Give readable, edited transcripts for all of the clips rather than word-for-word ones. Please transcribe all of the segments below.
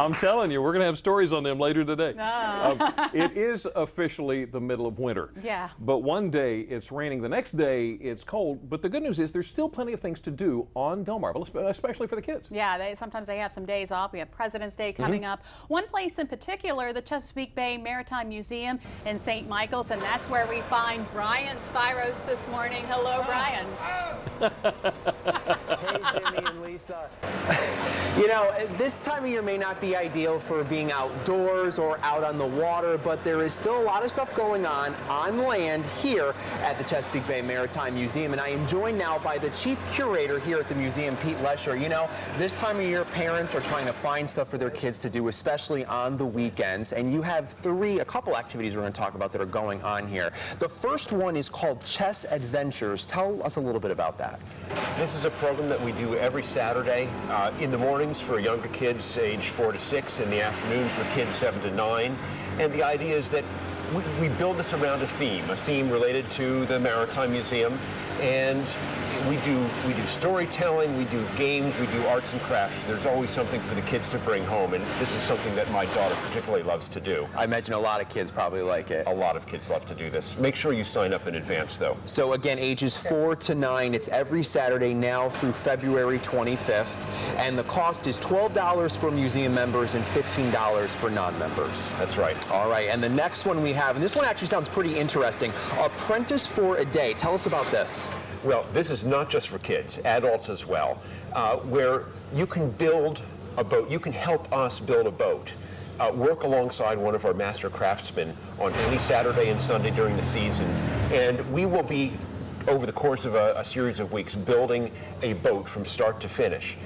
I'm telling you, we're going to have stories on them later today. Oh. It is officially the middle of winter. Yeah. But one day it's raining, the next day it's cold. But the good news is there's still plenty of things to do on Delmarva, especially for the kids. Yeah, sometimes they have some days off. We have President's Day coming up. One place in particular, the Chesapeake Bay Maritime Museum in St. Michael's, and that's where we find Brian Spiros this morning. Hello, Brian. Hey, Jimmy and Lisa. You know, this time of year may not be ideal for being outdoors or out on the water, but there is still a lot of stuff going on land here at the Chesapeake Bay Maritime Museum, and I am joined now by the chief curator here at the museum, Pete Lesher. You know, this time of year, parents are trying to find stuff for their kids to do, especially on the weekends, and you have a couple activities we're going to talk about that are going on here. The first one is called Chess Adventures. Tell us a little bit about that. This is a program that we do every Saturday in the mornings for younger kids age 4 to 6, in the afternoon for kids 7 to 9. And the idea is that we build this around a theme related to the Maritime Museum. And we do storytelling, we do games, we do arts and crafts. There's always something for the kids to bring home, and this is something that my daughter particularly loves to do. I imagine a lot of kids probably like it. A lot of kids love to do this. Make sure you sign up in advance, though. So again, ages 4 to 9, it's every Saturday now through February 25th, and the cost is $12 for museum members and $15 for non-members. That's right. All right, and the next one we have, and this one actually sounds pretty interesting, Apprentice for a Day. Tell us about this. Well, this is not just for kids, adults as well, where you can build a boat. You can help us build a boat. Work alongside one of our master craftsmen on any Saturday and Sunday during the season, and we will be, over the course of a series of weeks, building a boat from start to finish.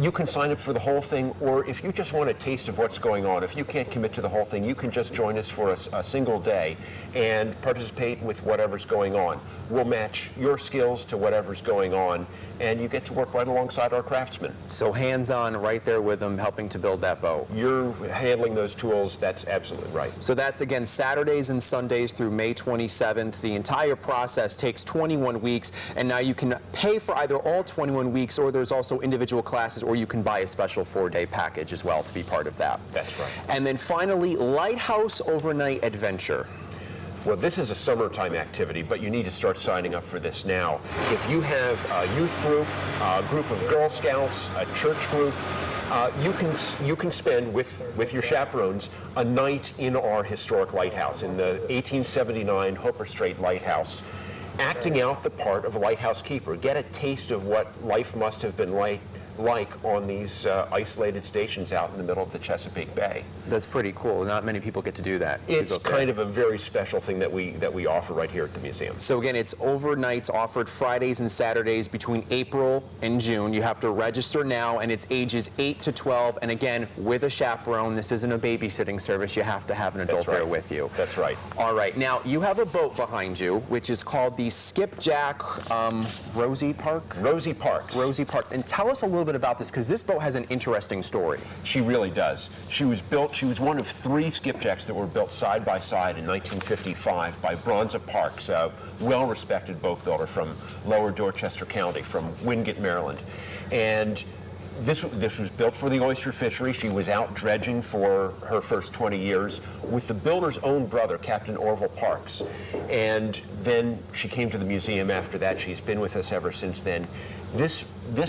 You can sign up for the whole thing, or if you just want a taste of what's going on, if you can't commit to the whole thing, you can just join us for a single day and participate with whatever's going on. We'll match your skills to whatever's going on, and you get to work right alongside our craftsmen. So hands-on right there with them, helping to build that boat. You're handling those tools, that's absolutely right. So that's, again, Saturdays and Sundays through May 27th. The entire process takes 21 weeks, and now you can pay for either all 21 weeks, or there's also individual classes, or you can buy a special 4-day package as well to be part of that. That's right. And then finally, Lighthouse Overnight Adventure. Well, this is a summertime activity, but you need to start signing up for this now. If you have a youth group, a group of Girl Scouts, a church group, you can spend with your chaperones a night in our historic lighthouse, in the 1879 Hooper Strait Lighthouse, acting out the part of a lighthouse keeper. Get a taste of what life must have been like on these isolated stations out in the middle of the Chesapeake Bay. That's pretty cool. Not many people get to do that. It's kind of a very special thing that we offer right here at the museum. So again, it's overnights offered Fridays and Saturdays between April and June. You have to register now, and it's ages 8 to 12. And again, with a chaperone. This isn't a babysitting service. You have to have an adult there with you. That's right. All right. Now, you have a boat behind you, which is called the Skipjack Rosie Park? Rosie Park. Rosie Parks. And tell us a little bit about this, because this boat has an interesting story. She really does. She was one of 3 skipjacks that were built side by side in 1955 by Rosie Park, a well-respected boat builder from Lower Dorchester County, from Wingate, Maryland. And this was built for the oyster fishery. She was out dredging for her first 20 years with the builder's own brother, Captain Orville Parks. And then she came to the museum after that. She's been with us ever since then. This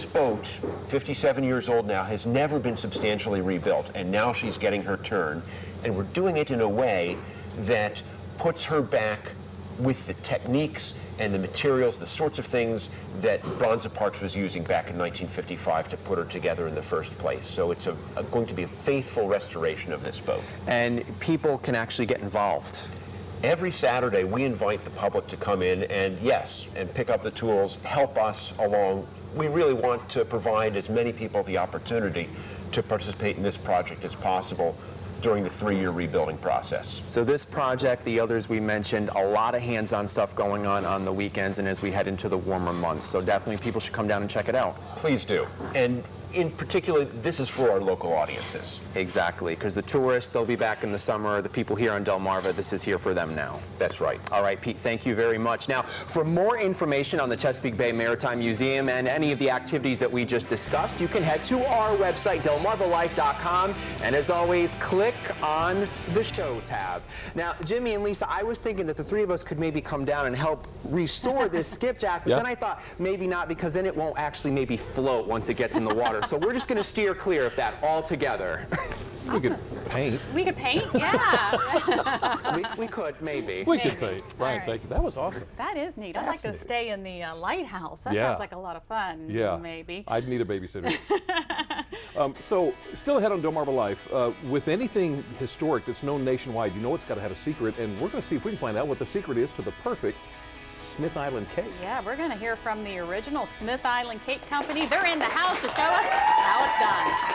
boat, 57 years old now, has never been substantially rebuilt, and now she's getting her turn. And we're doing it in a way that puts her back with the techniques and the materials, the sorts of things that Rosie Parks was using back in 1955 to put her together in the first place. So it's going to be a faithful restoration of this boat. And people can actually get involved. Every Saturday, we invite the public to come in and pick up the tools, help us along. We really want to provide as many people the opportunity to participate in this project as possible during the 3-year rebuilding process. So this project, the others we mentioned, a lot of hands-on stuff going on the weekends and as we head into the warmer months. So definitely people should come down and check it out. Please do. And in particular, this is for our local audiences. Exactly, because the tourists, they'll be back in the summer. The people here on Delmarva, this is here for them now. That's right. All right, Pete, thank you very much. Now, for more information on the Chesapeake Bay Maritime Museum and any of the activities that we just discussed, you can head to our website, delmarvalife.com, and as always, click on the show tab. Now, Jimmy and Lisa, I was thinking that the three of us could maybe come down and help restore this skipjack, but then I thought maybe not, because then it won't actually maybe float once it gets in the water. So we're just going to steer clear of that altogether. We could paint. We could paint, yeah. we could, maybe. We could Maybe. paint. Brian, right. thank you. That was awesome. That is neat. I'd like to stay in the lighthouse. That Yeah. sounds like a lot of fun. Yeah. Maybe. I'd need a babysitter. So, still ahead on Delmarva Life, with anything historic that's known nationwide, you know it's got to have a secret, and we're going to see if we can find out what the secret is to the perfect Smith Island cake. Yeah, we're going to hear from the original Smith Island Cake Company. They're in the house to show us how it's done.